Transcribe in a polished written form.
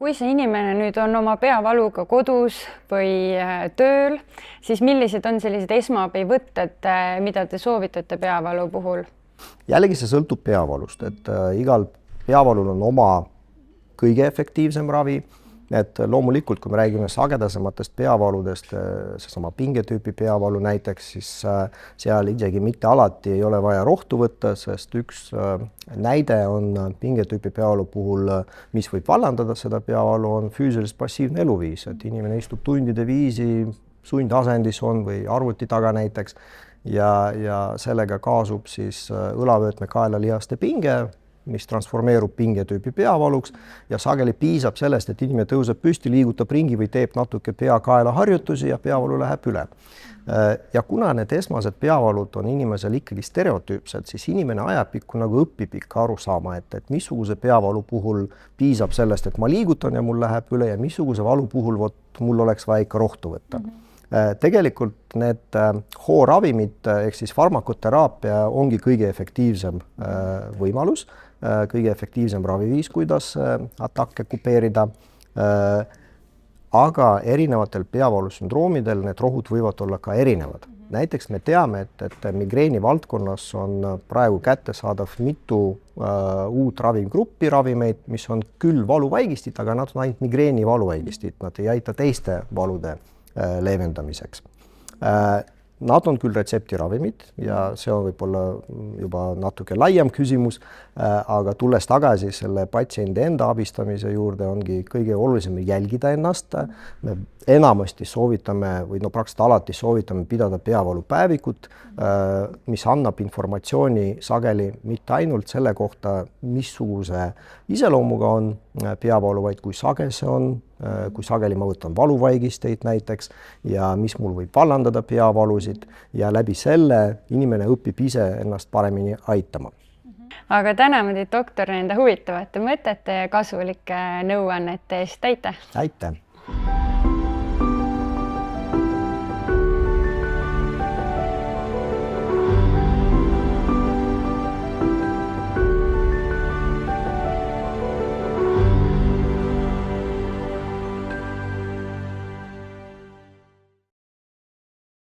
Kui see inimene nüüd on oma peavaluga kodus või tööl, siis millised on sellised esmaabivõtted, mida te soovitate peavalu puhul? Jällegi see sõltub peavalust, et igal peavalul on oma kõige efektiivsem ravi. Et loomulikult, kui me räägime sagedasematest peavaludest, seesama pingetüüpi peavalu näiteks, siis seal isegi mitte alati ei ole vaja rohtu võtta, sest üks näide on pingetüüpi peavalu puhul, mis võib vallandada seda peavalu, on füüsiliselt passiivne eluviis, et inimene istub tundide viisi, sundasendis on või arvuti taga näiteks ja sellega kaasub siis õlavöötme kaelalihaste pinge, mis transformeerub pingetüüpi peavaluks ja sageli piisab sellest, et inimene tõuseb püsti, liigutab ringi või teeb natuke pea-kaela harjutusi ja peavalu läheb üle. Ja kuna need esmased peavalud on inimesel ikkagi stereotüüpsed, siis inimene ajapikku nagu õpib ikka aru saama, et missuguse peavalu puhul piisab sellest, et ma liigutan ja mul läheb üle ja missuguse valu puhul mul oleks vaja ikka rohtu võtta. Tegelikult need hooravimid ehk siis farmakoteraapia ongi kõige efektiivsem võimalus, kõige efektiivsem raviviis, kuidas atakke kupeerida. Aga erinevatel peavalusündroomidel need rohud võivad olla ka erinevad. Näiteks me teame, et migreeni valdkonnas on praegu kättesaadav mitu uut ravimgruppi ravimeid, mis on küll valuvaigistid, aga nad on ainult migreeni valuvaigistid, nad ei aita teiste valude leevendamiseks. Nad on küll retseptiravimid ja see on võib-olla juba natuke laiem küsimus, aga tulles tagasi selle patsiendi enda abistamise juurde, ongi kõige olulisem jälgida ennast. Me enamasti soovitame või praktiliselt alati soovitame pidada peavalupäevikut, mis annab informatsiooni sageli mitte ainult selle kohta, missuguse iseloomuga on peavalu, vaid kui sage see on, kui sageli ma võtan valuvaigisteid näiteks ja mis mul võib vallandada peavalusid ja läbi selle inimene õpib ise ennast paremini aitama. Aga täname teid, doktor, nende huvitavate mõtete ja kasulike nõuannete eest. Aitäh! Aitäh!